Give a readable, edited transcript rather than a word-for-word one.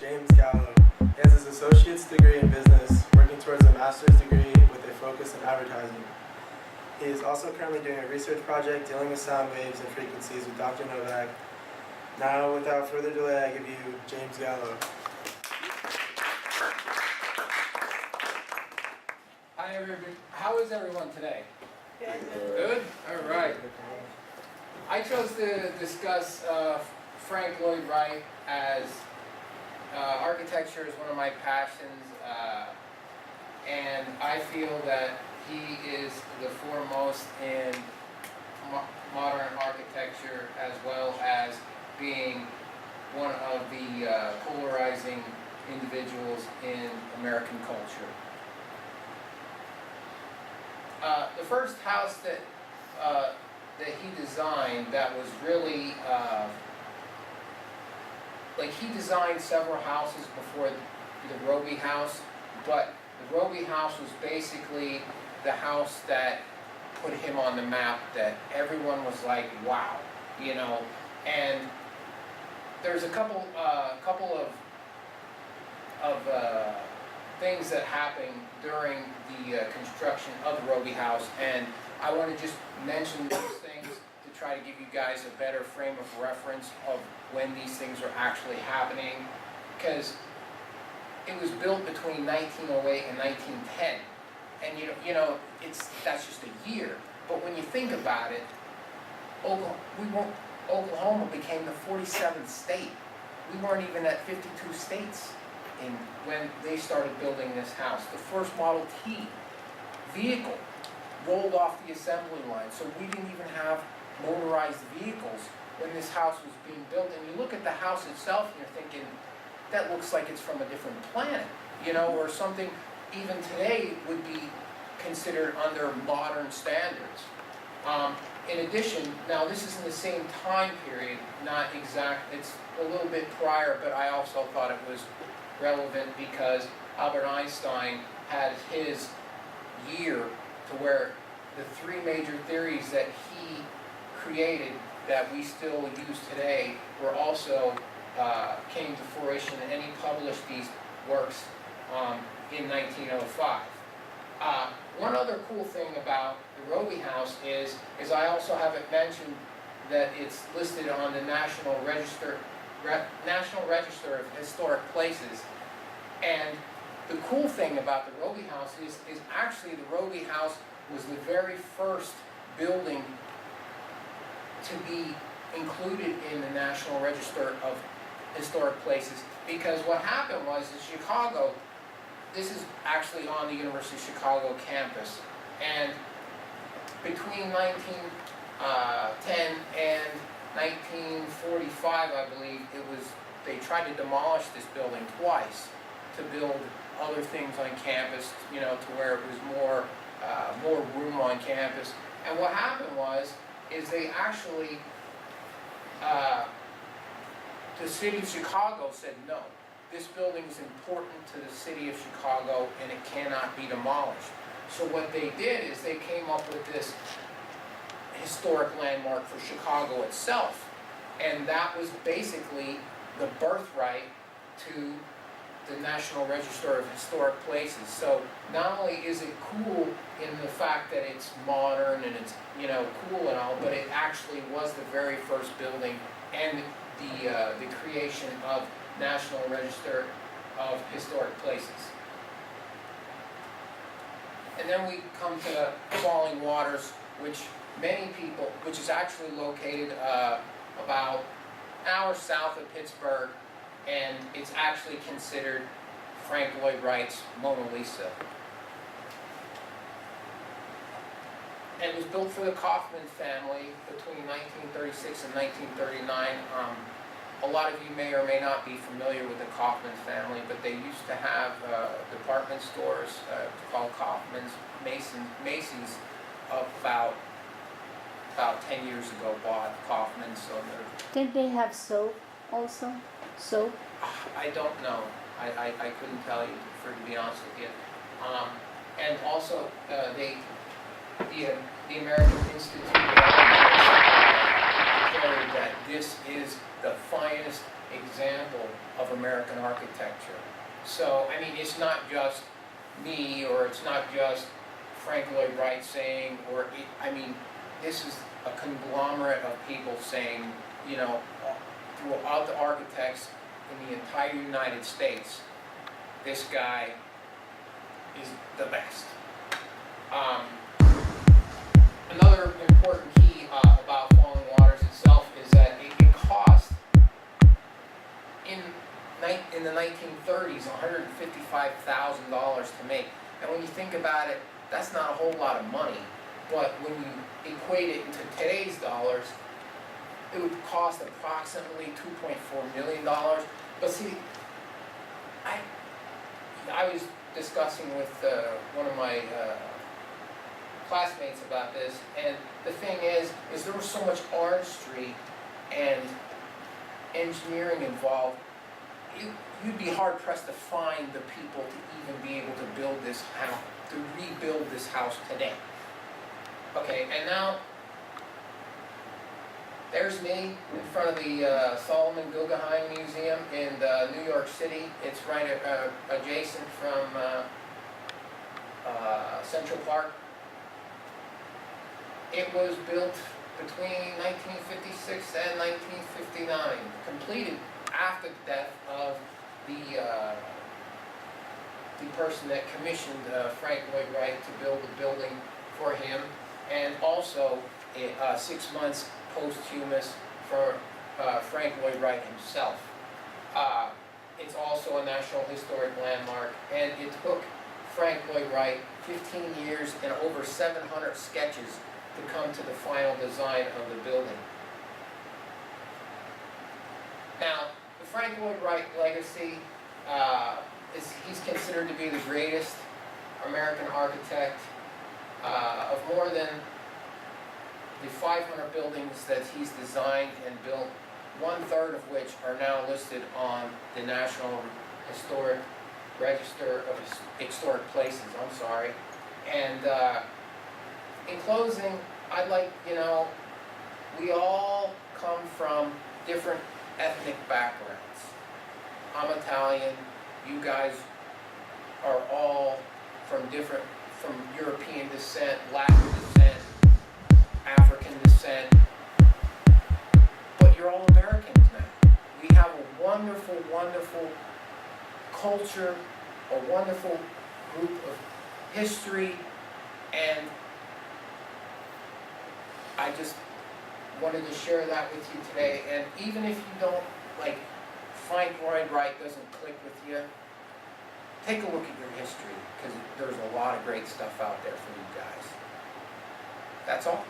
James Gallo. He has his associate's degree in business, working towards a master's degree with a focus in advertising. He is also currently doing a research project dealing with sound waves and frequencies with Dr. Novak. Now, without further delay, I give you James Gallo. Hi, everybody. How is everyone today? Good? All right. I chose to discuss Frank Lloyd Wright as architecture is one of my passions, and I feel that he is the foremost in modern architecture, as well as being one of the polarizing individuals in American culture. The first house that he designed that was really, he designed several houses before the Roby house, but the Roby house was basically the house that put him on the map, that everyone was like, wow, you know. And there's a couple of things that happened during the construction of the Roby house, and I want to just mention those things to try to give you guys a better frame of reference of when these things are actually happening, because it was built between 1908 and 1910, and that's just a year. But when you think about it, Oklahoma became the 47th state. We weren't even at 52 states when they started building this house. The first Model T vehicle rolled off the assembly line, so we didn't even have motorized vehicles when this house was being built. And you look at the house itself and you're thinking, that looks like it's from a different planet, or something even today would be considered under modern standards. In addition, now this is in the same time period, not exact, it's a little bit prior, but I also thought it was relevant because Albert Einstein had his year to where the three major theories that he created that we still use today were also came to fruition, and he published these works in 1905. One other cool thing about the Roby house is I also have it mentioned that it's listed on the National Register of Historic Places. And the cool thing about the Roby house is actually the Roby house was the very first building to be included in the National Register of Historic Places, because what happened was in Chicago, this is actually on the University of Chicago campus, and between 1910 and 1945, I believe, they tried to demolish this building twice to build other things on campus, to where it was more room on campus. And what happened is they actually, the city of Chicago said, no, this building is important to the city of Chicago and it cannot be demolished. So what they did is they came up with this historic landmark for Chicago itself. And that was basically the birthright to the National Register of Historic Places. So not only is it cool in the fact that it's modern and it's cool and all, but it actually was the very first building and the creation of National Register of Historic Places. And then we come to Falling Waters, which is actually located about an hour south of Pittsburgh, and it's actually considered Frank Lloyd Wright's Mona Lisa. And it was built for the Kaufman family between 1936 and 1939. A lot of you may or may not be familiar with the Kaufman family, but they used to have department stores called Kaufman's, Macy's, about 10 years ago bought Kaufman's. So did they have soap also? Soap? I don't know. I couldn't tell you, to be honest with you. And also, the American Institute of Architects declared that this is the finest example of American architecture. So, I mean, it's not just me, or it's not just Frank Lloyd Wright saying, I mean, this is a conglomerate of people saying, you know, throughout the architects in the entire United States, this guy is the best. Another important key about Falling Waters itself is that it cost, in the 1930s, $155,000 to make. And when you think about it, that's not a whole lot of money. But when you equate it into today's dollars, it would cost approximately $2.4 million. But see, I was discussing with one of my classmates about this, and the thing is there was so much artistry and engineering involved, you'd be hard pressed to find the people to even be able to build this house, to rebuild this house today. Okay, and now there's me in front of the Solomon Guggenheim Museum in New York City. It's right adjacent from Central Park. It was built between 1956 and 1959, completed after the death of the person that commissioned Frank Lloyd Wright to build the building for him, and also 6 months posthumous for Frank Lloyd Wright himself. It's also a National Historic Landmark, and it took Frank Lloyd Wright 15 years and over 700 sketches to come to the final design of the building. Now, the Frank Lloyd Wright legacy, he's considered to be the greatest American architect of more than the 500 buildings that he's designed and built, 1/3 of which are now listed on the National Historic Register of Historic Places, I'm sorry. And in closing, I'd like, we all come from different ethnic backgrounds. I'm Italian, you guys are all from European descent, Latin descent, African descent, but you're all Americans now. We have a wonderful, wonderful culture, a wonderful group of history, and I just wanted to share that with you today. And even if you don't, like, Frank Lloyd Wright doesn't click with you, take a look at your history, because there's a lot of great stuff out there for you guys. That's all.